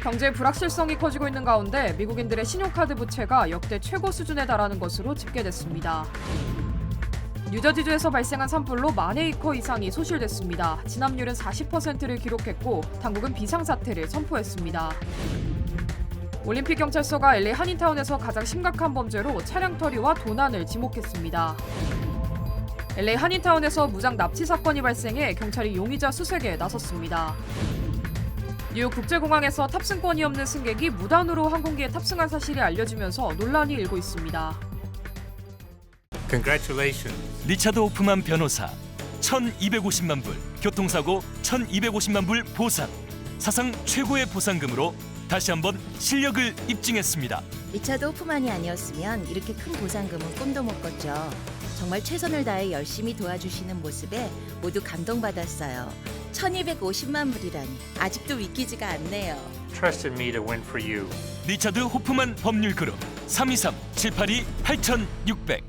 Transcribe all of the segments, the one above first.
경제 불확실성이 커지고 있는 가운데 미국인들의 신용카드 부채가 역대 최고 수준에 달하는 것으로 집계됐습니다. 뉴저지주에서 발생한 산불로 10,000에이커 이상이 소실됐습니다. 진압률은 40%를 기록했고 당국은 비상사태를 선포했습니다. 올림픽 경찰서가 LA 한인타운에서 가장 심각한 범죄로 차량 터리와 도난을 지목했습니다. LA 한인타운에서 무장 납치 사건이 발생해 경찰이 용의자 수색에 나섰습니다. 뉴욕 국제공항에서 탑승권이 없는 승객이 무단으로 항공기에 탑승한 사실이 알려지면서 논란이 일고 있습니다. Congratulations. 리차드 호프만 변호사 1,250만 불, 교통사고 1,250만 불 보상. 사상 최고의 보상금으로 다시 한번 실력을 입증했습니다. 리차드 호프만이 아니었으면 이렇게 큰 보상금은 꿈도 못 꿨죠. 정말 최선을 다해 열심히 도와주시는 모습에 모두 감동받았어요. 1,250만 불이라니 아직도 믿기지가 않네요. Trusted me to win for you. 리차드 호프만 법률그룹 323-782-8600.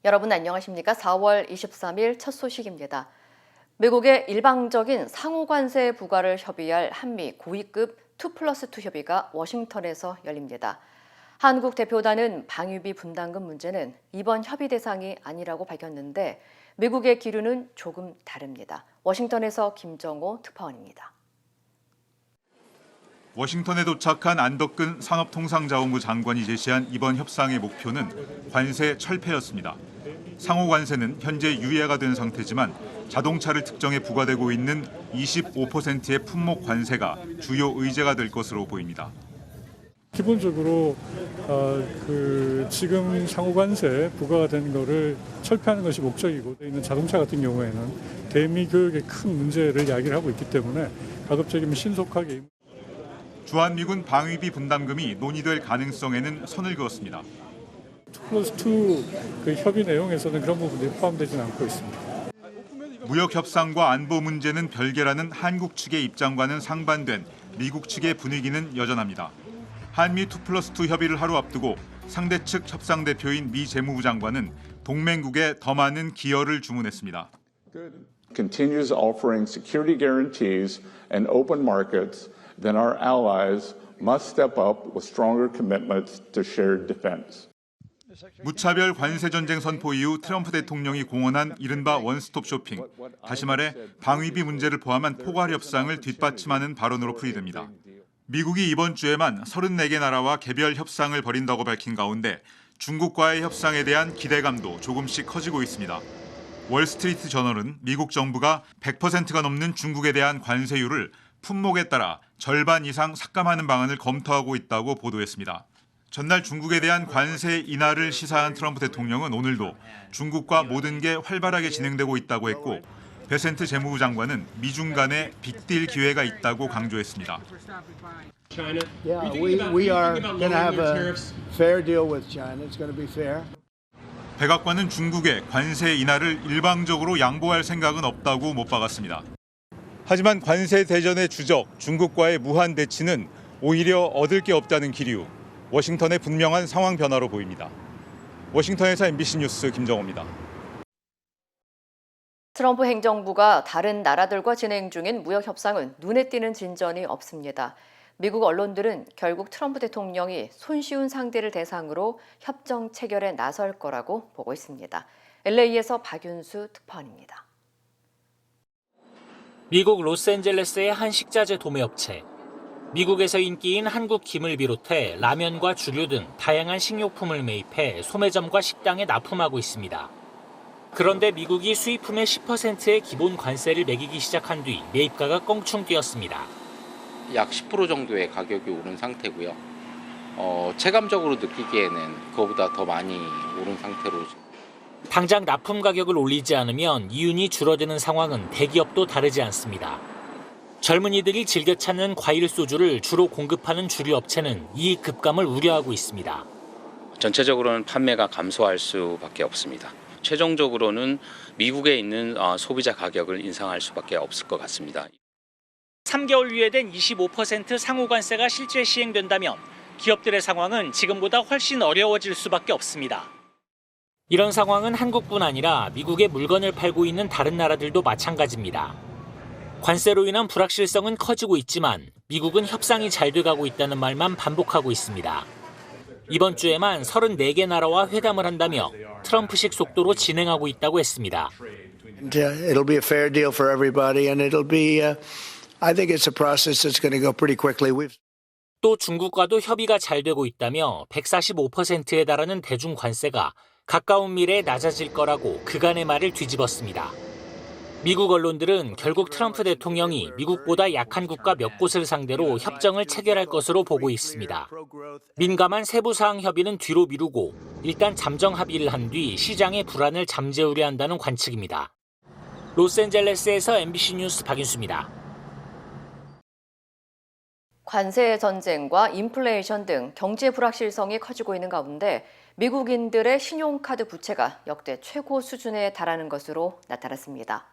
여러분 안녕하십니까? 4월 23일 첫 소식입니다. 미국의 일방적인 상호관세 부과를 협의할 한미 고위급 2+2 협의가 워싱턴에서 열립니다. 한국 대표단은 방위비 분담금 문제는 이번 협의 대상이 아니라고 밝혔는데 미국의 기류는 조금 다릅니다. 워싱턴에서 김정호 특파원입니다. 워싱턴에 도착한 안덕근 산업통상자원부 장관이 제시한 이번 협상의 목표는 관세 철폐였습니다. 상호 관세는 현재 유예가 된 상태지만 자동차를 특정해 부과되고 있는 25%의 품목 관세가 주요 의제가 될 것으로 보입니다. 기본적으로 지금 상호관세 부과가 된 거를 철폐하는 것이 목적이고 있는 자동차 같은 경우에는 대미 교역의 큰 문제를 야기를 하고 있기 때문에 가급적이면 신속하게. 주한미군 방위비 분담금이 논의될 가능성에는 선을 그었습니다. 2+2 그 협의 내용에서는 그런 부분들이 포함되지는 않고 있습니다. 무역 협상과 안보 문제는 별개라는 한국 측의 입장과는 상반된 미국 측의 분위기는 여전합니다. 한미 2+2 협의를 하루 앞두고 상대 측 협상 대표인 미 재무부 장관은 동맹국에 더 많은 기여를 주문했습니다. Continues offering security guarantees and open markets, then our allies must step up with stronger commitments to shared defense. 무차별 관세 전쟁 선포 이후 트럼프 대통령이 공언한 이른바 원스톱 쇼핑, 다시 말해 방위비 문제를 포함한 포괄 협상을 뒷받침하는 발언으로 풀이됩니다. 미국이 이번 주에만 34개 나라와 개별 협상을 벌인다고 밝힌 가운데 중국과의 협상에 대한 기대감도 조금씩 커지고 있습니다. 월스트리트 저널은 미국 정부가 100%가 넘는 중국에 대한 관세율을 품목에 따라 절반 이상 삭감하는 방안을 검토하고 있다고 보도했습니다. 전날 중국에 대한 관세 인하를 시사한 트럼프 대통령은 오늘도 중국과 모든 게 활발하게 진행되고 있다고 했고 베센트 재무부 장관은 미중 간에 빅딜 기회가 있다고 강조했습니다. 백악관은 중국의 관세 인하를 일방적으로 양보할 생각은 없다고 못 박았습니다. 하지만 관세 대전의 주적 중국과의 무한 대치는 오히려 얻을 게 없다는 기류. 워싱턴의 분명한 상황 변화로 보입니다. 워싱턴에서 MBC 뉴스 김정호입니다. 트럼프 행정부가 다른 나라들과 진행 중인 무역 협상은 눈에 띄는 진전이 없습니다. 미국 언론들은 결국 트럼프 대통령이 손쉬운 상대를 대상으로 협정 체결에 나설 거라고 보고 있습니다. LA에서 박윤수 특파원입니다. 미국 로스앤젤레스의 한 식자재 도매업체. 미국에서 인기인 한국 김을 비롯해 라면과 주류 등 다양한 식료품을 매입해 소매점과 식당에 납품하고 있습니다. 그런데 미국이 수입품의 10%의 기본 관세를 매기기 시작한 뒤 매입가가 껑충 뛰었습니다. 약 10% 정도의 가격이 오른 상태고요. 체감적으로 느끼기에는 그거보다 더 많이 오른 상태로. 당장 납품 가격을 올리지 않으면 이윤이 줄어드는 상황은 대기업도 다르지 않습니다. 젊은이들이 즐겨 찾는 과일 소주를 주로 공급하는 주류 업체는 이익 급감을 우려하고 있습니다. 전체적으로는 판매가 감소할 수밖에 없습니다. 최종적으로는 미국에 있는 소비자 가격을 인상할 수밖에 없을 것 같습니다. 3개월 유예된 25% 상호관세가 실제 시행된다면 기업들의 상황은 지금보다 훨씬 어려워질 수밖에 없습니다. 이런 상황은 한국뿐 아니라 미국에 물건을 팔고 있는 다른 나라들도 마찬가지입니다. 관세로 인한 불확실성은 커지고 있지만 미국은 협상이 잘 돼가고 있다는 말만 반복하고 있습니다. 이번 주에만 34개 나라와 회담을 한다며 트럼프식 속도로 진행하고 있다고 했습니다. It'll be a fair deal for everybody, and it'll be, I think it's a process that's going to go pretty quickly. 또 중국과도 협의가 잘 되고 있다며 145%에 달하는 대중 관세가 가까운 미래에 낮아질 거라고 그간의 말을 뒤집었습니다. 미국 언론들은 결국 트럼프 대통령이 미국보다 약한 국가 몇 곳을 상대로 협정을 체결할 것으로 보고 있습니다. 민감한 세부 사항 협의는 뒤로 미루고 일단 잠정 합의를 한 뒤 시장의 불안을 잠재우려 한다는 관측입니다. 로스앤젤레스에서 MBC 뉴스 박인수입니다. 관세 전쟁과 인플레이션 등 경제 불확실성이 커지고 있는 가운데 미국인들의 신용카드 부채가 역대 최고 수준에 달하는 것으로 나타났습니다.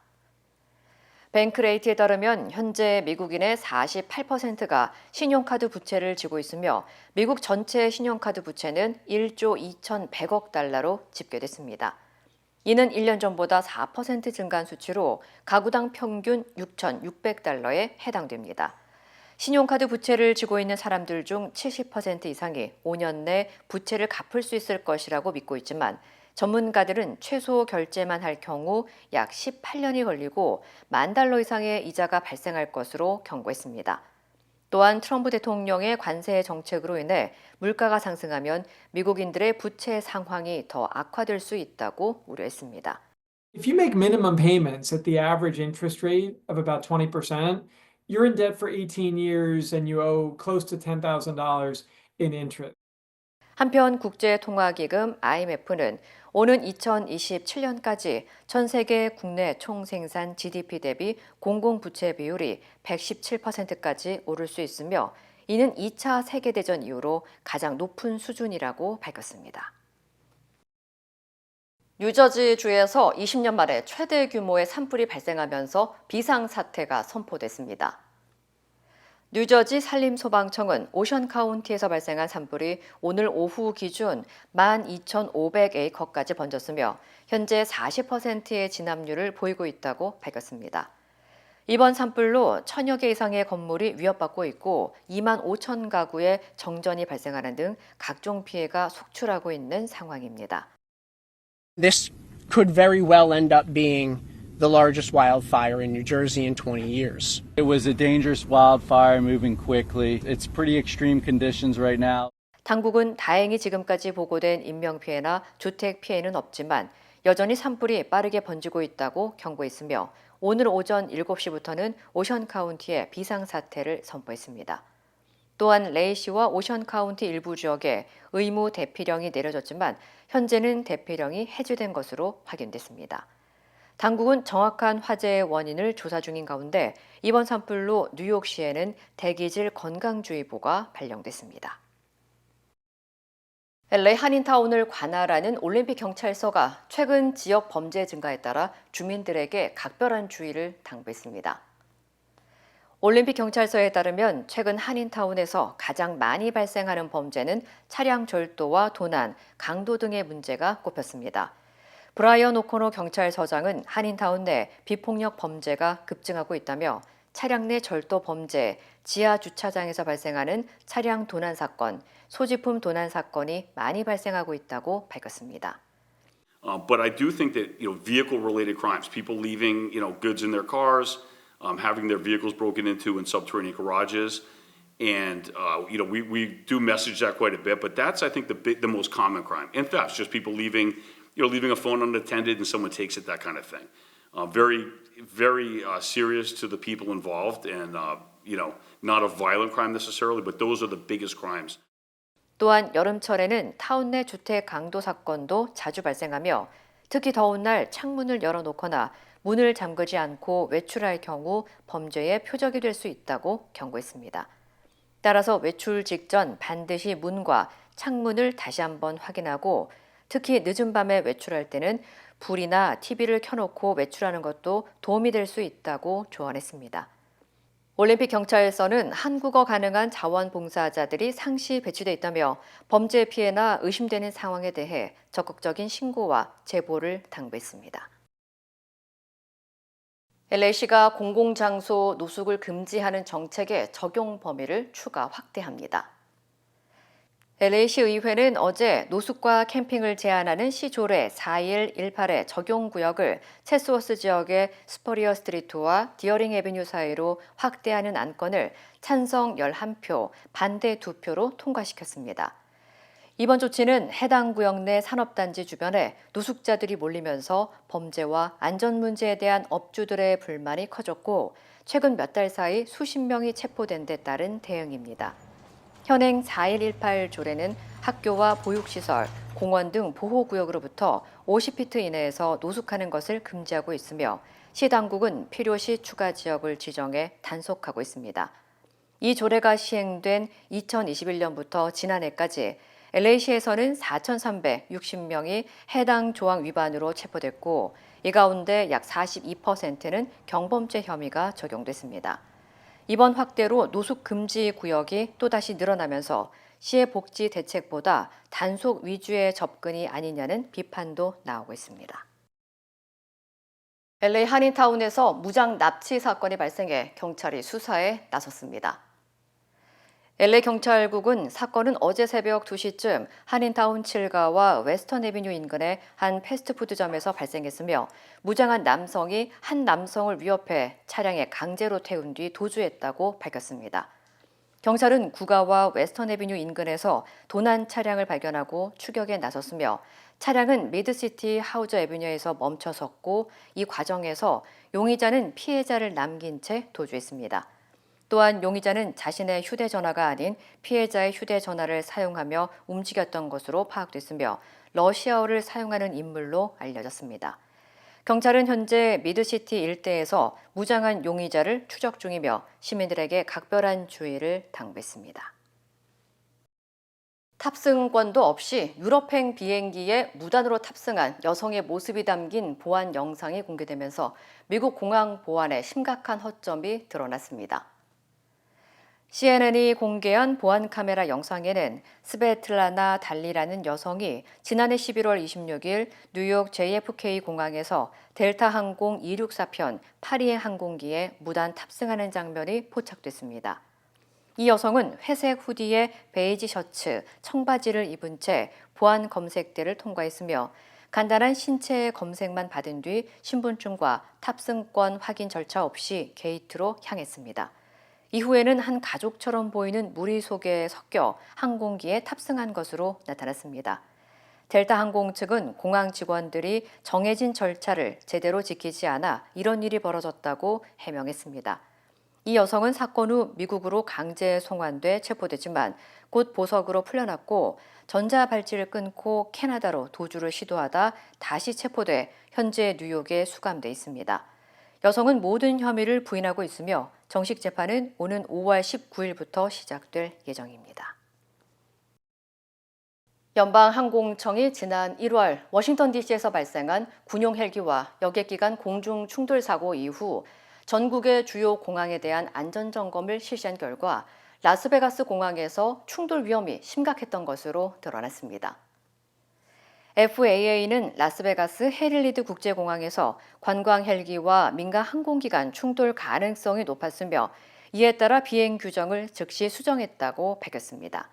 뱅크레이트에 따르면 현재 미국인의 48%가 신용카드 부채를 지고 있으며 미국 전체 신용카드 부채는 1조 2,100억 달러로 집계됐습니다. 이는 1년 전보다 4% 증가한 수치로 가구당 평균 6,600달러에 해당됩니다. 신용카드 부채를 지고 있는 사람들 중 70% 이상이 5년 내 부채를 갚을 수 있을 것이라고 믿고 있지만 전문가들은 최소 결제만 할 경우 약 18년이 걸리고 $10,000 이상의 이자가 발생할 것으로 경고했습니다. 또한 트럼프 대통령의 관세 정책으로 인해 물가가 상승하면 미국인들의 부채 상황이 더 악화될 수 있다고 우려했습니다. If you make minimum payments at the average interest rate of about 20%, you're in debt for 18 years and you owe close to $10,000 in interest. 한편 국제통화기금 IMF는 오는 2027년까지 전 세계 국내 총생산 GDP 대비 공공부채 비율이 117%까지 오를 수 있으며 이는 2차 세계대전 이후로 가장 높은 수준이라고 밝혔습니다. 뉴저지주에서 20년 만에 최대 규모의 산불이 발생하면서 비상사태가 선포됐습니다. 뉴저지 산림소방청은 오션 카운티에서 발생한 산불이 오늘 오후 기준 12,500에이커까지 번졌으며 현재 40%의 진압률을 보이고 있다고 밝혔습니다. 이번 산불로 1,000여 개 이상의 건물이 위협받고 있고 2만 5천 가구의 정전이 발생하는 등 각종 피해가 속출하고 있는 상황입니다. This could very well end up being the largest wildfire in New Jersey in 20 years. It was a dangerous wildfire moving quickly. It's pretty extreme conditions right now. 당국은 다행히 지금까지 보고된 인명피해나 주택 피해는 없지만 여전히 산불이 빠르게 번지고 있다고 경고했으며 오늘 오전 7시부터는 오션 카운티에 비상사태를 선포했습니다. 또한 레이시와 오션 카운티 일부 지역에 의무 대피령이 내려졌지만 현재는 대피령이 해제된 것으로 확인됐습니다. 당국은 정확한 화재의 원인을 조사 중인 가운데 이번 산불로 뉴욕시에는 대기질 건강주의보가 발령됐습니다. LA 한인타운을 관할하는 올림픽 경찰서가 최근 지역 범죄 증가에 따라 주민들에게 각별한 주의를 당부했습니다. 올림픽 경찰서에 따르면 최근 한인타운에서 가장 많이 발생하는 범죄는 차량 절도와 도난, 강도 등의 문제가 꼽혔습니다. 브라이언 오코노 경찰서장은 한인타운 내 비폭력 범죄가 급증하고 있다며 차량 내 절도 범죄, 지하 주차장에서 발생하는 차량 도난 사건, 소지품 도난 사건이 많이 발생하고 있다고 밝혔습니다. But I do think that vehicle-related crimes, people leaving goods in their cars, having their vehicles broken into in subterranean garages, and we do message that quite a bit. But that's I think the most common crime. And thefts, just people leaving a phone unattended and someone takes it, that kind of thing. Very serious to the people involved, and not a violent crime necessarily, but those are the biggest crimes. 또한 여름철에는 타운 내 주택 강도 사건도 자주 발생하며 특히 더운 날 창문을 열어놓거나 문을 잠그지 않고 외출할 경우 범죄의 표적이 될 수 있다고 경고했습니다. 따라서 외출 직전 반드시 문과 창문을 다시 한번 확인하고 특히 늦은 밤에 외출할 때는 불이나 TV를 켜놓고 외출하는 것도 도움이 될 수 있다고 조언했습니다. 올림픽 경찰서는 한국어 가능한 자원봉사자들이 상시 배치돼 있다며 범죄 피해나 의심되는 상황에 대해 적극적인 신고와 제보를 당부했습니다. LA시가 공공장소 노숙을 금지하는 정책의 적용 범위를 추가 확대합니다. LA시 의회는 어제 노숙과 캠핑을 제한하는 시 조례 4118의 적용 구역을 체스워스 지역의 스퍼리어 스트리트와 디어링 애비뉴 사이로 확대하는 안건을 찬성 11표, 반대 2표로 통과시켰습니다. 이번 조치는 해당 구역 내 산업단지 주변에 노숙자들이 몰리면서 범죄와 안전 문제에 대한 업주들의 불만이 커졌고 최근 몇 달 사이 수십 명이 체포된 데 따른 대응입니다. 현행 4118 조례는 학교와 보육시설, 공원 등 보호구역으로부터 50피트 이내에서 노숙하는 것을 금지하고 있으며 시 당국은 필요시 추가 지역을 지정해 단속하고 있습니다. 이 조례가 시행된 2021년부터 지난해까지 LA시에서는 4,360명이 해당 조항 위반으로 체포됐고 이 가운데 약 42%는 경범죄 혐의가 적용됐습니다. 이번 확대로 노숙 금지 구역이 또다시 늘어나면서 시의 복지 대책보다 단속 위주의 접근이 아니냐는 비판도 나오고 있습니다. LA 한인타운에서 무장 납치 사건이 발생해 경찰이 수사에 나섰습니다. LA 경찰국은 사건은 어제 새벽 2시쯤 한인타운 7가와 웨스턴 애비뉴 인근의 한 패스트푸드점에서 발생했으며 무장한 남성이 한 남성을 위협해 차량에 강제로 태운 뒤 도주했다고 밝혔습니다. 경찰은 9가와 웨스턴 애비뉴 인근에서 도난 차량을 발견하고 추격에 나섰으며 차량은 미드시티 하우저 애비뉴에서 멈춰섰고 이 과정에서 용의자는 피해자를 남긴 채 도주했습니다. 또한 용의자는 자신의 휴대전화가 아닌 피해자의 휴대전화를 사용하며 움직였던 것으로 파악됐으며 러시아어를 사용하는 인물로 알려졌습니다. 경찰은 현재 미드시티 일대에서 무장한 용의자를 추적 중이며 시민들에게 각별한 주의를 당부했습니다. 탑승권도 없이 유럽행 비행기에 무단으로 탑승한 여성의 모습이 담긴 보안 영상이 공개되면서 미국 공항 보안에 심각한 허점이 드러났습니다. CNN이 공개한 보안 카메라 영상에는 스베틀라나 달리라는 여성이 지난해 11월 26일 뉴욕 JFK 공항에서 델타 항공 264편 파리행 항공기에 무단 탑승하는 장면이 포착됐습니다. 이 여성은 회색 후디에 베이지 셔츠, 청바지를 입은 채 보안 검색대를 통과했으며 간단한 신체 검색만 받은 뒤 신분증과 탑승권 확인 절차 없이 게이트로 향했습니다. 이후에는 한 가족처럼 보이는 무리 속에 섞여 항공기에 탑승한 것으로 나타났습니다. 델타 항공 측은 공항 직원들이 정해진 절차를 제대로 지키지 않아 이런 일이 벌어졌다고 해명했습니다. 이 여성은 사건 후 미국으로 강제 송환돼 체포됐지만 곧 보석으로 풀려났고 전자발찌를 끊고 캐나다로 도주를 시도하다 다시 체포돼 현재 뉴욕에 수감돼 있습니다. 여성은 모든 혐의를 부인하고 있으며 정식 재판은 오는 5월 19일부터 시작될 예정입니다. 연방항공청이 지난 1월 워싱턴 DC에서 발생한 군용 헬기와 여객기간 공중 충돌 사고 이후 전국의 주요 공항에 대한 안전점검을 실시한 결과 라스베가스 공항에서 충돌 위험이 심각했던 것으로 드러났습니다. FAA는 라스베가스 해릴리드 국제공항에서 관광 헬기와 민간 항공기 간 충돌 가능성이 높았으며 이에 따라 비행 규정을 즉시 수정했다고 밝혔습니다.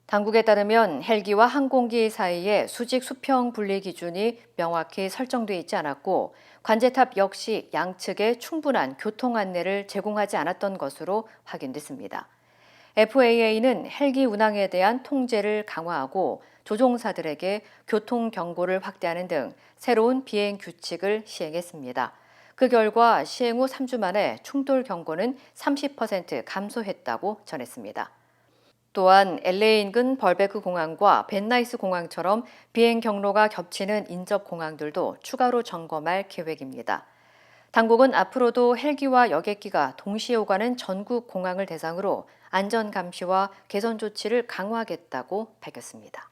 당국에 따르면 헬기와 항공기 사이에 수직 수평 분리 기준이 명확히 설정돼 있지 않았고 관제탑 역시 양측에 충분한 교통 안내를 제공하지 않았던 것으로 확인됐습니다. FAA는 헬기 운항에 대한 통제를 강화하고 조종사들에게 교통 경고를 확대하는 등 새로운 비행 규칙을 시행했습니다. 그 결과 시행 후 3주 만에 충돌 경고는 30% 감소했다고 전했습니다. 또한 LA 인근 벌베크 공항과 벤나이스 공항처럼 비행 경로가 겹치는 인접 공항들도 추가로 점검할 계획입니다. 당국은 앞으로도 헬기와 여객기가 동시에 오가는 전국 공항을 대상으로 안전 감시와 개선 조치를 강화하겠다고 밝혔습니다.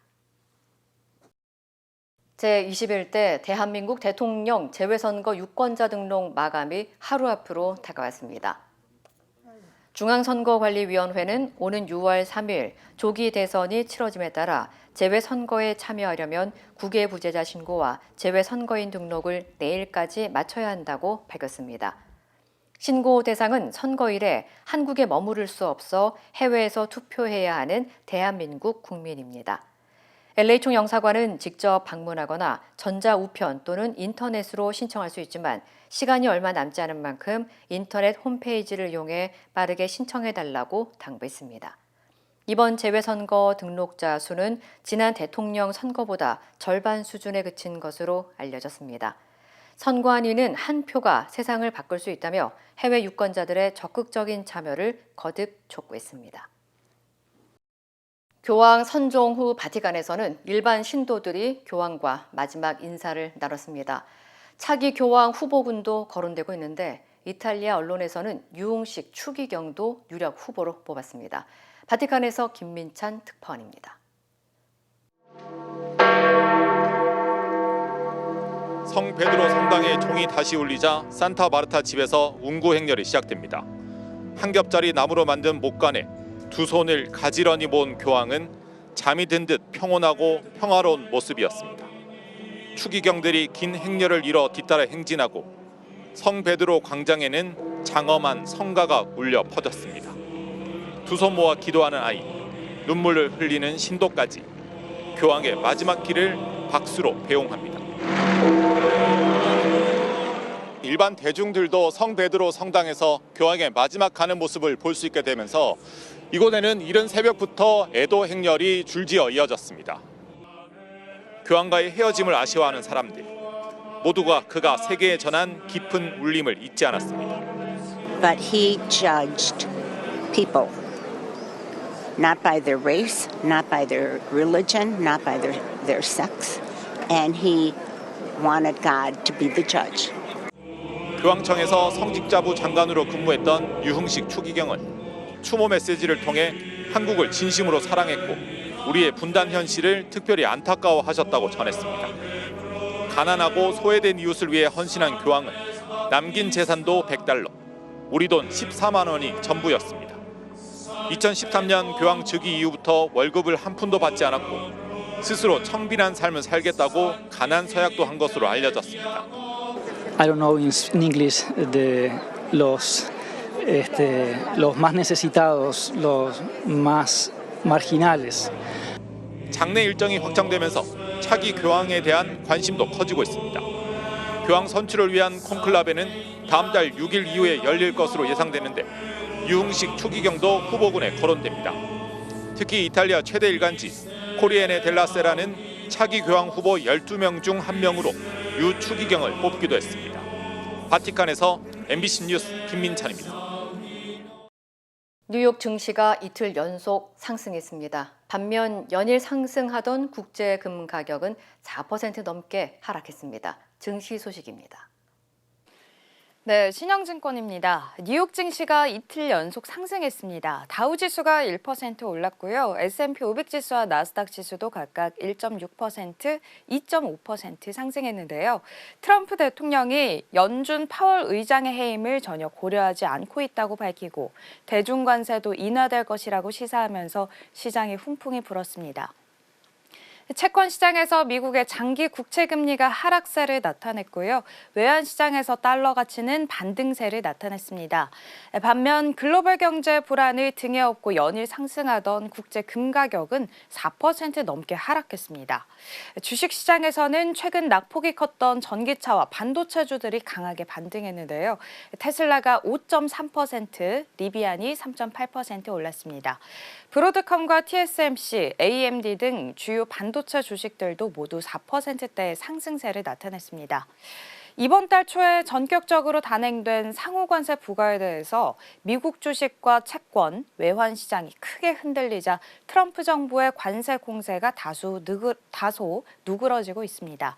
제21대 대한민국 대통령 재외선거 유권자 등록 마감이 하루 앞으로 다가왔습니다. 중앙선거관리위원회는 오는 6월 3일 조기 대선이 치러짐에 따라 재외선거에 참여하려면 국외 부재자 신고와 재외선거인 등록을 내일까지 마쳐야 한다고 밝혔습니다. 신고 대상은 선거일에 한국에 머무를 수 없어 해외에서 투표해야 하는 대한민국 국민입니다. LA총 영사관은 직접 방문하거나 전자우편 또는 인터넷으로 신청할 수 있지만 시간이 얼마 남지 않은 만큼 인터넷 홈페이지를 이용해 빠르게 신청해달라고 당부했습니다. 이번 재외선거 등록자 수는 지난 대통령 선거보다 절반 수준에 그친 것으로 알려졌습니다. 선관위는 한 표가 세상을 바꿀 수 있다며 해외 유권자들의 적극적인 참여를 거듭 촉구했습니다. 교황 선종 후 바티칸에서는 일반 신도들이 교황과 마지막 인사를 나눴습니다. 차기 교황 후보군도 거론되고 있는데 이탈리아 언론에서는 유흥식 추기경도 유력 후보로 뽑았습니다. 바티칸에서 김민찬 특파원입니다. 성 베드로 성당의 종이 다시 울리자 산타 마르타 집에서 운구 행렬이 시작됩니다. 한 겹짜리 나무로 만든 목관에 두 손을 가지런히 모은 교황은 잠이 든 듯 평온하고 평화로운 모습이었습니다. 추기경들이 긴 행렬을 이뤄 뒤따라 행진하고 성 베드로 광장에는 장엄한 성가가 울려 퍼졌습니다. 두 손 모아 기도하는 아이, 눈물을 흘리는 신도까지 교황의 마지막 길을 박수로 배웅합니다. 일반 대중들도 성 베드로 성당에서 교황의 마지막 가는 모습을 볼 수 있게 되면서 이곳에는 이른 새벽부터 애도 행렬이 줄지어 이어졌습니다. 교황과의 헤어짐을 아쉬워하는 사람들, 모두가 그가 세계에 전한 깊은 울림을 잊지 않았습니다. But he judged people, not by their race, not by their religion, not by their sex, and he wanted God to be the judge. 교황청에서 성직자부 장관으로 근무했던 유흥식 추기경은 추모 메시지를 통해 한국을 진심으로 사랑했고 우리의 분단 현실을 특별히 안타까워하셨다고 전했습니다. 가난하고 소외된 이웃을 위해 헌신한 교황은 남긴 재산도 $100, 우리 돈 14만 원이 전부였습니다. 2013년 교황 즉위 이후부터 월급을 한 푼도 받지 않았고 스스로 청빈한 삶을 살겠다고 가난 서약도 한 것으로 알려졌습니다. I don't know in English los más necesitados, los más marginales. 장례 일정이 확정되면서 차기 교황에 대한 관심도 커지고 있습니다. 교황 선출을 위한 콘클라베는 다음 달 6일 이후에 열릴 것으로 예상되는데 유흥식 추기경도 후보군에 거론됩니다. 특히 이탈리아 최대 일간지 코리에네 델라 세라는 차기 교황 후보 12명 중 1명으로 유 추기경을 뽑기도 했습니다. 바티칸에서 MBC 뉴스 김민찬입니다. 뉴욕 증시가 이틀 연속 상승했습니다. 반면 연일 상승하던 국제금 가격은 4% 넘게 하락했습니다. 증시 소식입니다. 네, 신영증권입니다. 뉴욕 증시가 이틀 연속 상승했습니다. 다우지수가 1% 올랐고요. S&P 500 지수와 나스닥 지수도 각각 1.6%, 2.5% 상승했는데요. 트럼프 대통령이 연준 파월 의장의 해임을 전혀 고려하지 않고 있다고 밝히고 대중관세도 인하될 것이라고 시사하면서 시장에 훈풍이 불었습니다. 채권 시장에서 미국의 장기 국채 금리가 하락세를 나타냈고요. 외환 시장에서 달러 가치는 반등세를 나타냈습니다. 반면 글로벌 경제 불안을 등에 업고 연일 상승하던 국제 금 가격은 4% 넘게 하락했습니다. 주식 시장에서는 최근 낙폭이 컸던 전기차와 반도체주들이 강하게 반등했는데요. 테슬라가 5.3%, 리비안이 3.8% 올랐습니다. 브로드컴과 TSMC, AMD 등 주요 반도체 주식들도 모두 4%대의 상승세를 나타냈습니다. 이번 달 초에 전격적으로 단행된 상호관세 부과에 대해서 미국 주식과 채권, 외환 시장이 크게 흔들리자 트럼프 정부의 관세 공세가 다소 누그러지고 있습니다.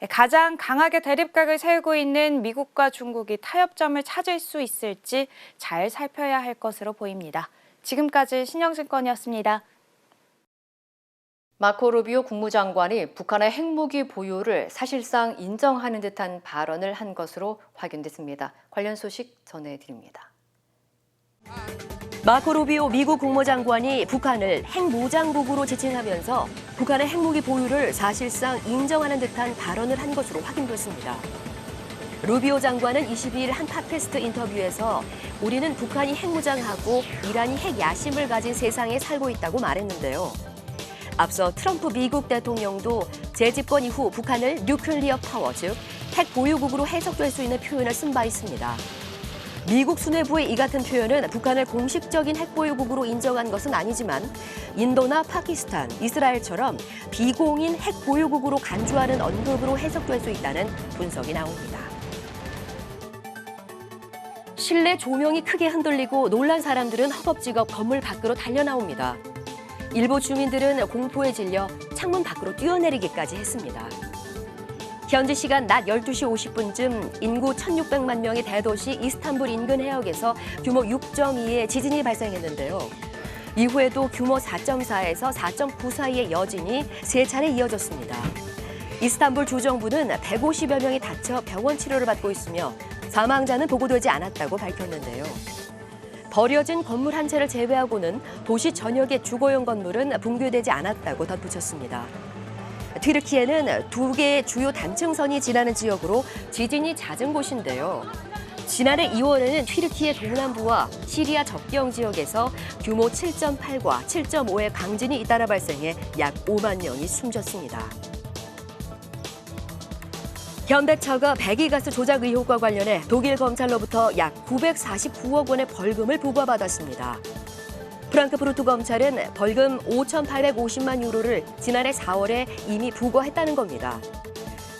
가장 강하게 대립각을 세우고 있는 미국과 중국이 타협점을 찾을 수 있을지 잘 살펴야 할 것으로 보입니다. 지금까지 신영증권이었습니다. 마코 루비오 국무장관이 북한의 핵무기 보유를 사실상 인정하는 듯한 발언을 한 것으로 확인됐습니다. 관련 소식 전해드립니다. 마코 루비오 미국 국무장관이 북한을 핵무장국으로 지칭하면서 북한의 핵무기 보유를 사실상 인정하는 듯한 발언을 한 것으로 확인됐습니다. 루비오 장관은 22일 한 팟캐스트 인터뷰에서 우리는 북한이 핵무장하고 이란이 핵 야심을 가진 세상에 살고 있다고 말했는데요. 앞서 트럼프 미국 대통령도 재집권 이후 북한을 뉴클리어 파워, 즉 핵 보유국으로 해석될 수 있는 표현을 쓴 바 있습니다. 미국 수뇌부의 이 같은 표현은 북한을 공식적인 핵 보유국으로 인정한 것은 아니지만 인도나 파키스탄, 이스라엘처럼 비공인 핵 보유국으로 간주하는 언급으로 해석될 수 있다는 분석이 나옵니다. 실내 조명이 크게 흔들리고 놀란 사람들은 허겁지겁 건물 밖으로 달려나옵니다. 일부 주민들은 공포에 질려 창문 밖으로 뛰어내리기까지 했습니다. 현지 시간 낮 12시 50분쯤 인구 1,600만 명의 대도시 이스탄불 인근 해역에서 규모 6.2의 지진이 발생했는데요. 이후에도 규모 4.4에서 4.9 사이의 여진이 3차례 이어졌습니다. 이스탄불 주정부는 150여 명이 다쳐 병원 치료를 받고 있으며 사망자는 보고되지 않았다고 밝혔는데요. 버려진 건물 한 채를 제외하고는 도시 전역의 주거용 건물은 붕괴되지 않았다고 덧붙였습니다. 튀르키예는 2개의 주요 단층선이 지나는 지역으로 지진이 잦은 곳인데요. 지난해 2월에는 튀르키예 동남부와 시리아 접경 지역에서 규모 7.8과 7.5의 강진이 잇따라 발생해 약 5만 명이 숨졌습니다. 현대차가 배기가스 조작 의혹과 관련해 독일 검찰로부터 약 949억 원의 벌금을 부과받았습니다. 프랑크푸르트 검찰은 벌금 5,850만 유로를 지난해 4월에 이미 부과했다는 겁니다.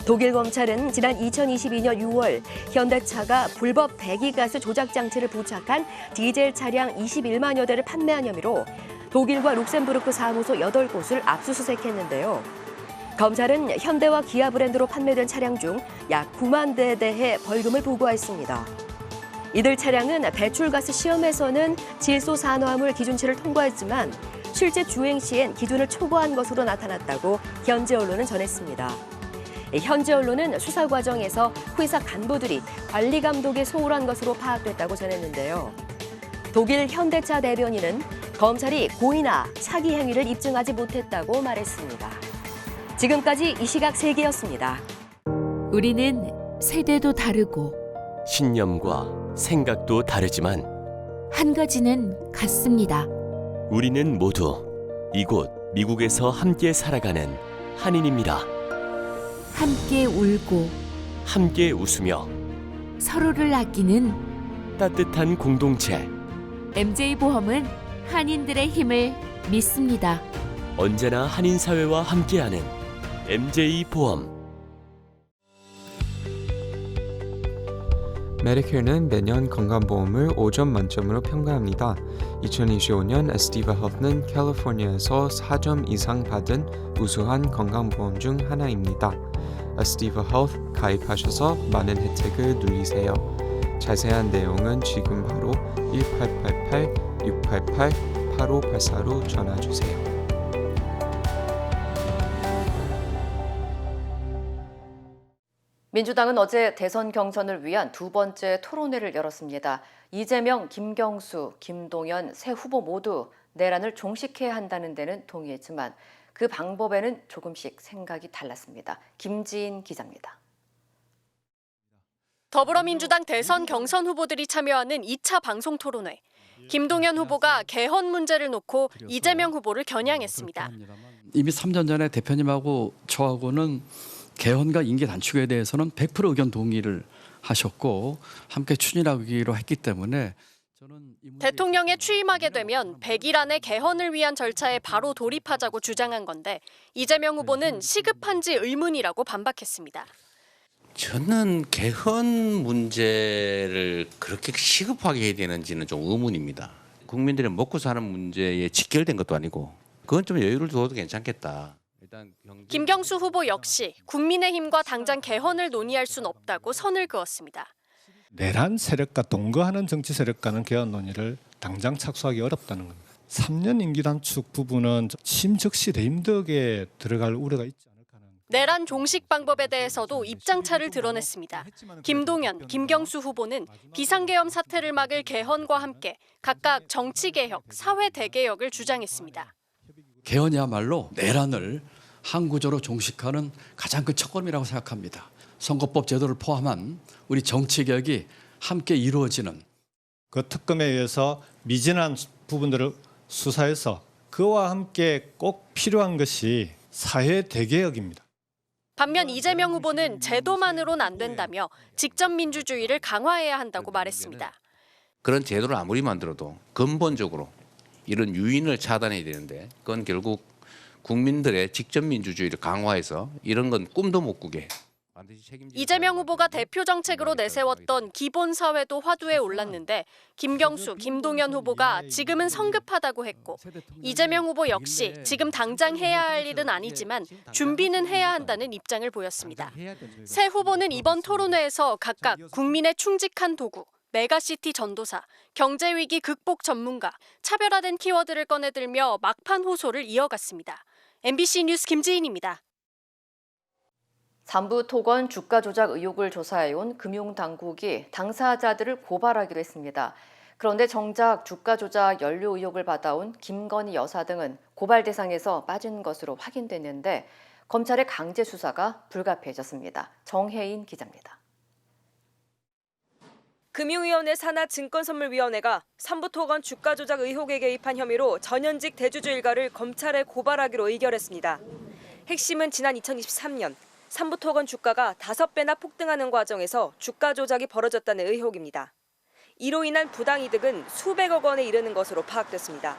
독일 검찰은 지난 2022년 6월 현대차가 불법 배기가스 조작 장치를 부착한 디젤 차량 21만여 대를 판매한 혐의로 독일과 룩셈부르크 사무소 8곳을 압수수색했는데요. 검찰은 현대와 기아 브랜드로 판매된 차량 중 약 9만 대에 대해 벌금을 부과했습니다. 이들 차량은 배출가스 시험에서는 질소산화물 기준치를 통과했지만 실제 주행 시엔 기준을 초과한 것으로 나타났다고 현지 언론은 전했습니다. 현지 언론은 수사 과정에서 회사 간부들이 관리 감독에 소홀한 것으로 파악됐다고 전했는데요. 독일 현대차 대변인은 검찰이 고의나 사기 행위를 입증하지 못했다고 말했습니다. 지금까지 이 시각 세계였습니다. 우리는 세대도 다르고 신념과 생각도 다르지만 한 가지는 같습니다. 우리는 모두 이곳 미국에서 함께 살아가는 한인입니다. 함께 울고 함께 웃으며 서로를 아끼는 따뜻한 공동체. MJ보험은 한인들의 힘을 믿습니다. 언제나 한인 사회와 함께하는 MJ보험. 메디케어는 매년 건강보험을 5점 만점으로 평가합니다. 2025년 에스티바 헬스는 캘리포니아에서 4점 이상 받은 우수한 건강보험 중 하나입니다. 에스티바 헬스 가입하셔서 많은 혜택을 누리세요. 자세한 내용은 지금 바로 1888-688-8584로 전화주세요. 민주당은 어제 대선 경선을 위한 두 번째 토론회를 열었습니다. 이재명, 김경수, 김동연 세 후보 모두 내란을 종식해야 한다는 데는 동의했지만 그 방법에는 조금씩 생각이 달랐습니다. 김지인 기자입니다. 더불어민주당 대선 경선 후보들이 참여하는 2차 방송 토론회. 김동연 후보가 개헌 문제를 놓고 이재명 후보를 겨냥했습니다. 이미 3년 전에 대표님하고 저하고는 개헌과 임기 단축에 대해서는 100% 의견 동의를 하셨고 함께 추진하기로 했기 때문에 대통령에 취임하게 되면 100일 안에 개헌을 위한 절차에 바로 돌입하자고 주장한 건데 이재명 후보는 시급한지 의문이라고 반박했습니다. 저는 개헌 문제를 그렇게 시급하게 해야 되는지는 좀 의문입니다. 국민들의 먹고 사는 문제에 직결된 것도 아니고 그건 좀 여유를 두어도 괜찮겠다. 김경수 후보 역시 국민의힘과 당장 개헌을 논의할 순 없다고 선을 그었습니다. 내란 세력과 동거하는 정치 세력과는 개헌 논의를 당장 착수하기 어렵다는 겁니다. 3년 임기 단축 부분은 심적시 레임덕에 들어갈 우려가 있지 않을까 하는. 내란 종식 방법에 대해서도 입장차를 드러냈습니다. 김동연, 김경수 후보는 비상계엄 사태를 막을 개헌과 함께 각각 정치개혁, 사회대개혁을 주장했습니다. 개헌이야말로 내란을 항구적으로 종식하는 가장 큰 첫걸음이라고 생각합니다. 선거법 제도를 포함한 우리 정치 개혁이 함께 이루어지는 그 특검에 의해서 미진한 부분들을 수사해서 그와 함께 꼭 필요한 것이 사회 대개혁입니다. 반면 이재명 후보는 제도만으로는 안 된다며 직접 민주주의를 강화해야 한다고 말했습니다. 그런 제도를 아무리 만들어도 근본적으로 이런 유인을 차단해야 되는데 그건 결국 국민들의 직접 민주주의를 강화해서 이런 건 꿈도 못 꾸게. 이재명 후보가 대표 정책으로 내세웠던 기본사회도 화두에 올랐는데 김경수, 김동연 후보가 지금은 성급하다고 했고 이재명 후보 역시 지금 당장 해야 할 일은 아니지만 준비는 해야 한다는 입장을 보였습니다. 새 후보는 이번 토론회에서 각각 국민의 충직한 도구, 메가시티 전도사, 경제위기 극복 전문가, 차별화된 키워드를 꺼내들며 막판 호소를 이어갔습니다. MBC 뉴스 김지인입니다. 삼부토건 주가 조작 의혹을 조사해온 금융당국이 당사자들을 고발하기로 했습니다. 그런데 정작 주가 조작 연루 의혹을 받아온 김건희 여사 등은 고발 대상에서 빠진 것으로 확인됐는데 검찰의 강제 수사가 불가피해졌습니다. 정혜인 기자입니다. 금융위원회 산하 증권선물위원회가 삼부토건 주가 조작 의혹에 개입한 혐의로 전현직 대주주 일가를 검찰에 고발하기로 의결했습니다. 핵심은 지난 2023년 삼부토건 주가가 5배나 폭등하는 과정에서 주가 조작이 벌어졌다는 의혹입니다. 이로 인한 부당이득은 수백억 원에 이르는 것으로 파악됐습니다.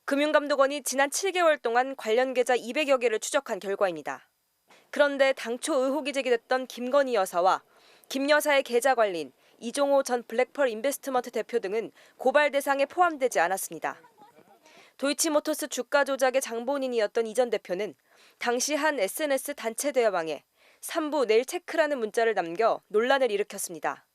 금융감독원이 지난 7개월 동안 관련 계좌 200여 개를 추적한 결과입니다. 그런데 당초 의혹이 제기됐던 김건희 여사와 김 여사의 계좌 관리인 이종호 전 블랙펄 인베스트먼트 대표 등은 고발 대상에 포함되지 않았습니다. 도이치모터스 주가 조작의 장본인이었던 이 전 대표는 당시 한 SNS 단체 대화방에 3부 내일 체크라는 문자를 남겨 논란을 일으켰습니다.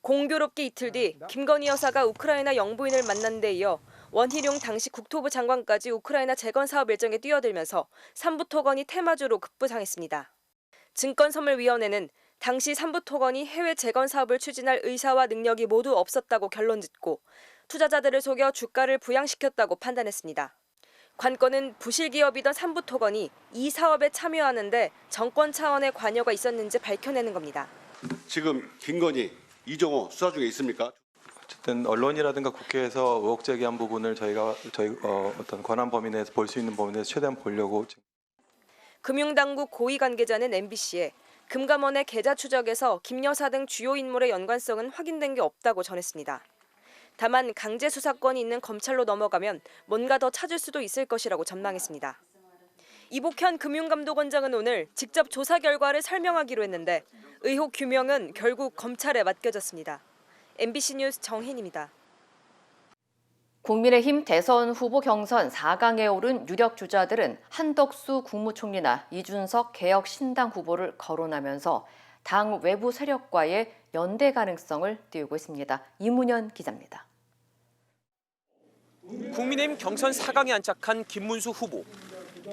공교롭게 이틀 뒤 김건희 여사가 우크라이나 영부인을 만난 데 이어 원희룡 당시 국토부 장관까지 우크라이나 재건 사업 일정에 뛰어들면서 삼부토건이 테마주로 급부상했습니다. 증권선물위원회는 당시 삼부토건이 해외 재건 사업을 추진할 의사와 능력이 모두 없었다고 결론짓고 투자자들을 속여 주가를 부양시켰다고 판단했습니다. 관건은 부실 기업이던 삼부토건이 이 사업에 참여하는데 정권 차원의 관여가 있었는지 밝혀내는 겁니다. 지금 김건희, 이종호 수사 중에 있습니까? 어쨌든 언론이라든가 국회에서 의혹 제기한 부분을 저희 어떤 권한 범위 내에서 볼 수 있는 범위 내에서 최대한 보려고. 금융당국 고위 관계자는 MBC에 금감원의 계좌 추적에서 김 여사 등 주요 인물의 연관성은 확인된 게 없다고 전했습니다. 다만 강제 수사권이 있는 검찰로 넘어가면 뭔가 더 찾을 수도 있을 것이라고 전망했습니다. 이복현 금융감독원장은 오늘 직접 조사 결과를 설명하기로 했는데 의혹 규명은 결국 검찰에 맡겨졌습니다. MBC 뉴스 정혜인입니다. 국민의힘 대선 후보 경선 4강에 오른 유력 주자들은 한덕수 국무총리나 이준석 개혁신당 후보를 거론하면서 당 외부 세력과의 연대 가능성을 띄우고 있습니다. 이문현 기자입니다. 국민의힘 경선 4강에 안착한 김문수 후보.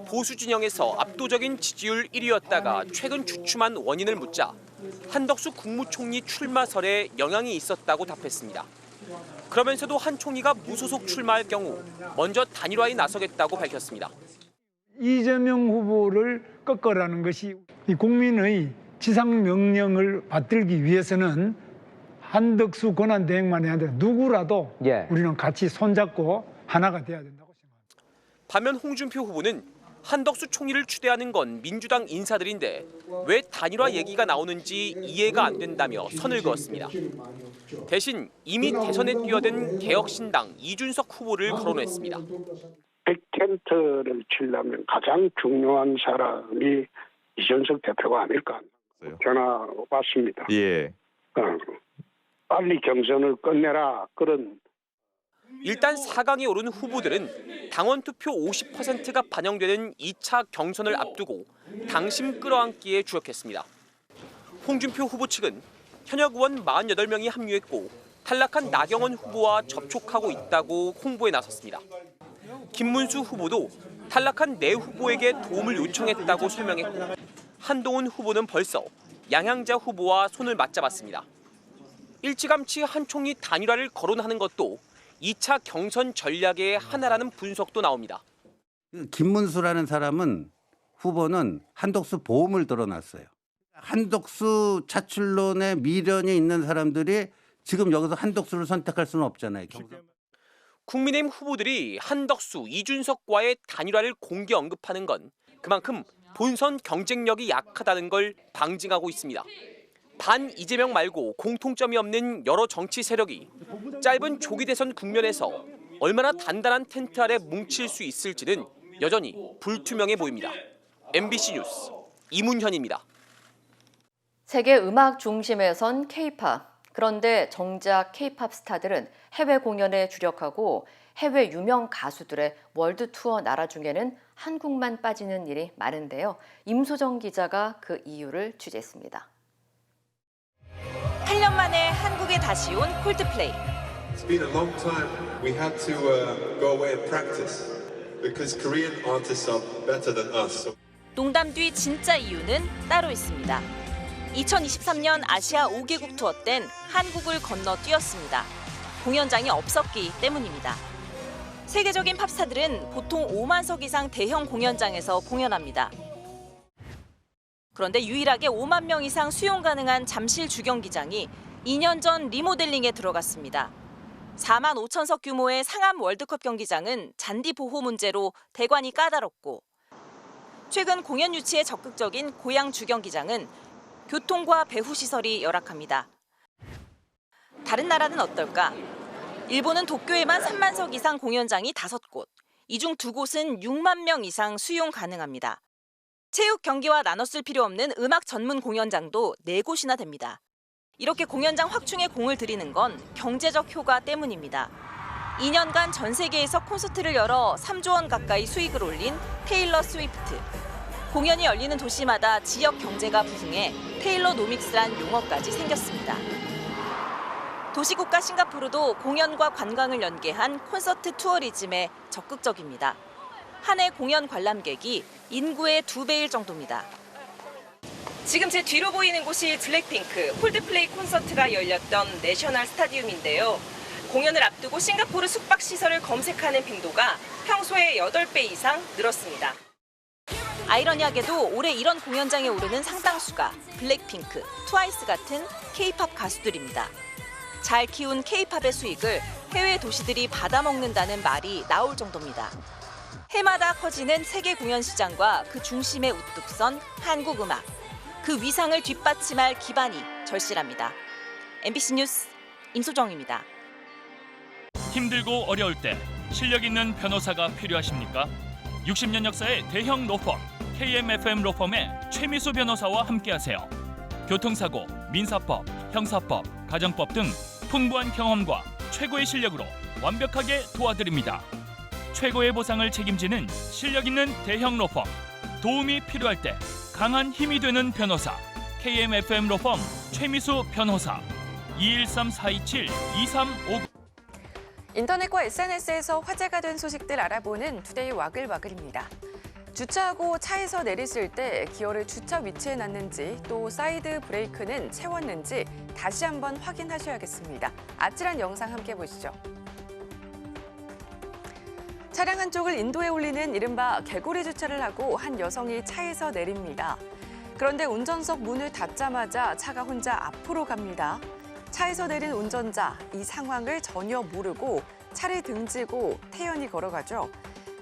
보수 진영에서 압도적인 지지율 1위였다가 최근 주춤한 원인을 묻자 한덕수 국무총리 출마설에 영향이 있었다고 답했습니다. 그러면서도 한 총리가 무소속 출마할 경우 먼저 단일화에 나서겠다고 밝혔습니다. 이재명 후보를 꺾으라는 것이 이 국민의 지상 명령을 받들기 위해서는 한덕수 권한대행만이 아니라 누구라도 우리는 같이 손잡고 하나가 돼야 된다고 생각합니다. 반면 홍준표 후보는 한덕수 총리를 추대하는 건 민주당 인사들인데 왜 단일화 얘기가 나오는지 이해가 안 된다며 선을 그었습니다. 대신 이미 대선에 뛰어든 개혁신당 이준석 후보를 거론했습니다. 백텐트를 치려면 가장 중요한 사람이 이준석 대표가 아닐까. 전화 왔습니다. 예. 빨리 경선을 끝내라 그런. 일단 4강에 오른 후보들은 당원 투표 50%가 반영되는 2차 경선을 앞두고 당심 끌어안기에 주력했습니다. 홍준표 후보 측은 현역 의원 48명이 합류했고 탈락한 나경원 후보와 접촉하고 있다고 홍보에 나섰습니다. 김문수 후보도 탈락한 내 후보에게 도움을 요청했다고 설명했고 한동훈 후보는 벌써 양양자 후보와 손을 맞잡았습니다. 일찌감치 한 총리 단일화를 거론하는 것도 2차 경선 전략의 하나라는 분석도 나옵니다. 김문수라는 사람은 후보는 한덕수 보험을 들어놨어요. 한덕수 차출론에 미련이 있는 사람들이 지금 여기서 한덕수를 선택할 수는 없잖아요. 국민의힘 후보들이 한덕수, 이준석과의 단일화를 공개 언급하는 건 그만큼 본선 경쟁력이 약하다는 걸 방증하고 있습니다. 반 이재명 말고 공통점이 없는 여러 정치 세력이 짧은 조기 대선 국면에서 얼마나 단단한 텐트 아래 뭉칠 수 있을지는 여전히 불투명해 보입니다. MBC 뉴스 이문현입니다. 세계 음악 중심에 선 K-팝. 그런데 정작 K-팝 스타들은 해외 공연에 주력하고 해외 유명 가수들의 월드 투어 나라 중에는 한국만 빠지는 일이 많은데요. 임소정 기자가 그 이유를 취재했습니다. 8년 만에 한국에 다시 온 콜드플레이. It's been a long time. We had to go away and practice because Korean artists are better than us. 농담 뒤 진짜 이유는 따로 있습니다. 2023년 아시아 5개국 투어 땐 한국을 건너뛰었습니다. 공연장이 없었기 때문입니다. 세계적인 팝스타들은 보통 5만석 이상 대형 공연장에서 공연합니다. 그런데 유일하게 5만 명 이상 수용 가능한 잠실 주경기장이 2년 전 리모델링에 들어갔습니다. 4만 5천석 규모의 상암 월드컵 경기장은 잔디 보호 문제로 대관이 까다롭고 최근 공연 유치에 적극적인 고양 주경기장은 교통과 배후 시설이 열악합니다. 다른 나라는 어떨까? 일본은 도쿄에만 3만석 이상 공연장이 5곳, 이 중 2곳은 6만 명 이상 수용 가능합니다. 체육 경기와 나눠 쓸 필요 없는 음악 전문 공연장도 4곳이나 됩니다. 이렇게 공연장 확충에 공을 들이는 건 경제적 효과 때문입니다. 2년간 전 세계에서 콘서트를 열어 3조 원 가까이 수익을 올린 테일러 스위프트. 공연이 열리는 도시마다 지역 경제가 부흥해 테일러 노믹스란 용어까지 생겼습니다. 도시국가 싱가포르도 공연과 관광을 연계한 콘서트 투어리즘에 적극적입니다. 한 해 공연 관람객이 인구의 2배일 정도입니다. 지금 제 뒤로 보이는 곳이 블랙핑크, 콜드플레이 콘서트가 열렸던 내셔널 스타디움인데요. 공연을 앞두고 싱가포르 숙박시설을 검색하는 빈도가 평소의 8배 이상 늘었습니다. 아이러니하게도 올해 이런 공연장에 오르는 상당수가 블랙핑크, 트와이스 같은 K-팝 가수들입니다. 잘 키운 K-팝의 수익을 해외 도시들이 받아먹는다는 말이 나올 정도입니다. 해마다 커지는 세계 공연 시장과 그 중심에 우뚝 선 한국 음악. 그 위상을 뒷받침할 기반이 절실합니다. MBC 뉴스 임소정입니다. 힘들고 어려울 때 실력 있는 변호사가 필요하십니까? 60년 역사의 대형 로펌 KMFM 로펌의 최미수 변호사와 함께하세요. 교통사고, 민사법, 형사법, 가정법 등 풍부한 경험과 최고의 실력으로 완벽하게 도와드립니다. 최고의 보상을 책임지는 실력 있는 대형 로펌. 도움이 필요할 때 강한 힘이 되는 변호사. KMFM 로펌 최미수 변호사. 213-427-2359. 인터넷과 SNS에서 화제가 된 소식들 알아보는 투데이 와글와글입니다. 주차하고 차에서 내리실 때 기어를 주차 위치에 놨는지 또 사이드 브레이크는 채웠는지 다시 한번 확인하셔야겠습니다. 아찔한 영상 함께 보시죠. 차량 한쪽을 인도에 올리는 이른바 개구리 주차를 하고 한 여성이 차에서 내립니다. 그런데 운전석 문을 닫자마자 차가 혼자 앞으로 갑니다. 차에서 내린 운전자, 이 상황을 전혀 모르고 차를 등지고 태연히 걸어가죠.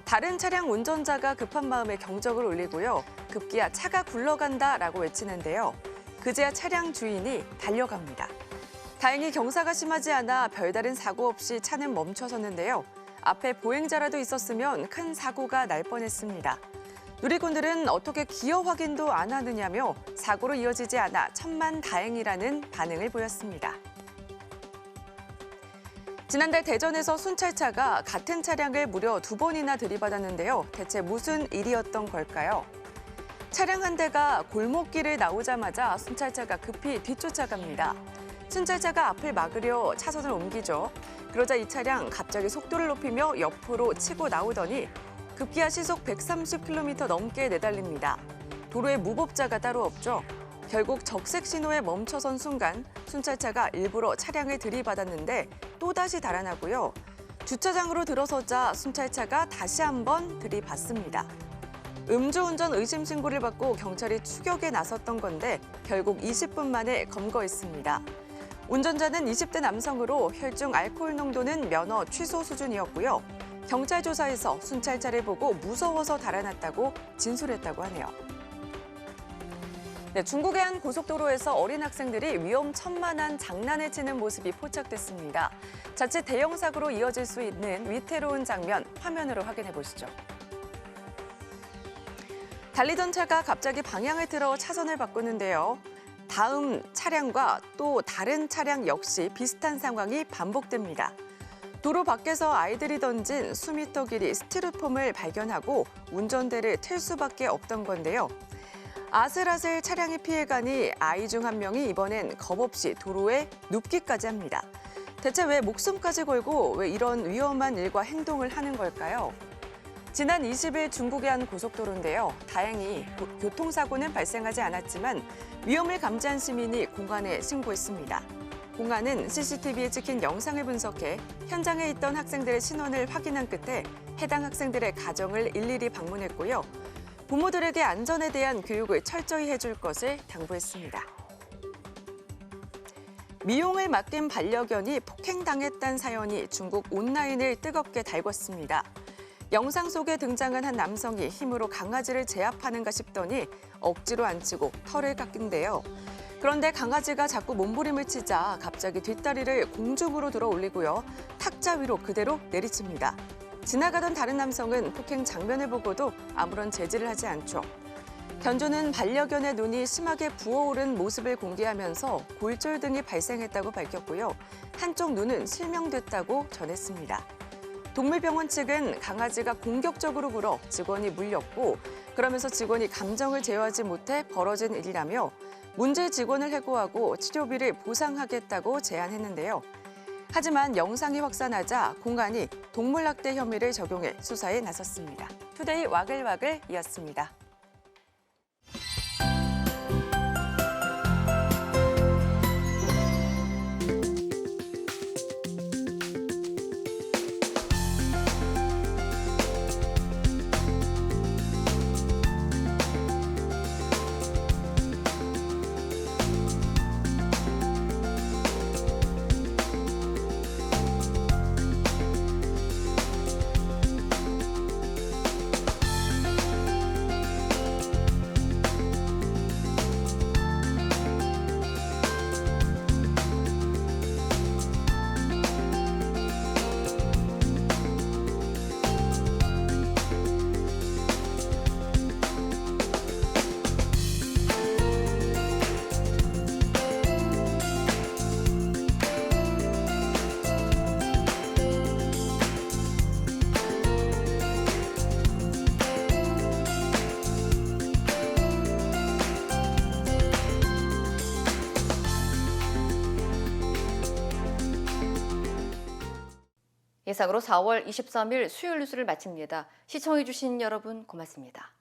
다른 차량 운전자가 급한 마음에 경적을 울리고요. 급기야 차가 굴러간다라고 외치는데요. 그제야 차량 주인이 달려갑니다. 다행히 경사가 심하지 않아 별다른 사고 없이 차는 멈춰섰는데요. 앞에 보행자라도 있었으면 큰 사고가 날 뻔했습니다. 누리꾼들은 어떻게 기어 확인도 안 하느냐며 사고로 이어지지 않아 천만다행이라는 반응을 보였습니다. 지난달 대전에서 순찰차가 같은 차량을 무려 2번이나 들이받았는데요. 대체 무슨 일이었던 걸까요? 차량 한 대가 골목길을 나오자마자 순찰차가 급히 뒤쫓아갑니다. 순찰차가 앞을 막으려 차선을 옮기죠. 그러자 이 차량 갑자기 속도를 높이며 옆으로 치고 나오더니 급기야 시속 130km 넘게 내달립니다. 도로에 무법자가 따로 없죠. 결국 적색 신호에 멈춰선 순간 순찰차가 일부러 차량을 들이받았는데 또다시 달아나고요. 주차장으로 들어서자 순찰차가 다시 한번 들이받습니다. 음주운전 의심 신고를 받고 경찰이 추격에 나섰던 건데 결국 20분 만에 검거했습니다. 운전자는 20대 남성으로 혈중 알코올 농도는 면허 취소 수준이었고요. 경찰 조사에서 순찰차를 보고 무서워서 달아났다고 진술했다고 하네요. 네, 중국의 한 고속도로에서 어린 학생들이 위험천만한 장난을 치는 모습이 포착됐습니다. 자칫 대형 사고로 이어질 수 있는 위태로운 장면 화면으로 확인해 보시죠. 달리던 차가 갑자기 방향을 틀어 차선을 바꾸는데요. 다음 차량과 또 다른 차량 역시 비슷한 상황이 반복됩니다. 도로 밖에서 아이들이 던진 수미터 길이 스티로폼을 발견하고 운전대를 틀 수밖에 없던 건데요. 아슬아슬 차량이 피해가니 아이 중 한 명이 이번엔 겁없이 도로에 눕기까지 합니다. 대체 왜 목숨까지 걸고 왜 이런 위험한 일과 행동을 하는 걸까요? 지난 20일 중국의 한 고속도로인데요. 다행히 교통사고는 발생하지 않았지만 위험을 감지한 시민이 공안에 신고했습니다. 공안은 CCTV에 찍힌 영상을 분석해 현장에 있던 학생들의 신원을 확인한 끝에 해당 학생들의 가정을 일일이 방문했고요. 부모들에게 안전에 대한 교육을 철저히 해줄 것을 당부했습니다. 미용을 맡긴 반려견이 폭행당했다는 사연이 중국 온라인을 뜨겁게 달궜습니다. 영상 속에 등장한 한 남성이 힘으로 강아지를 제압하는가 싶더니 억지로 앉히고 털을 깎인데요. 그런데 강아지가 자꾸 몸부림을 치자 갑자기 뒷다리를 공중으로 들어 올리고요. 탁자 위로 그대로 내리칩니다. 지나가던 다른 남성은 폭행 장면을 보고도 아무런 제지를 하지 않죠. 견주는 반려견의 눈이 심하게 부어오른 모습을 공개하면서 골절 등이 발생했다고 밝혔고요. 한쪽 눈은 실명됐다고 전했습니다. 동물병원 측은 강아지가 공격적으로 굴어 직원이 물렸고 그러면서 직원이 감정을 제어하지 못해 벌어진 일이라며 문제 직원을 해고하고 치료비를 보상하겠다고 제안했는데요. 하지만 영상이 확산하자 공안이 동물학대 혐의를 적용해 수사에 나섰습니다. 투데이 와글와글이었습니다. 이상으로 4월 23일 수요일 뉴스를 마칩니다. 시청해주신 여러분 고맙습니다.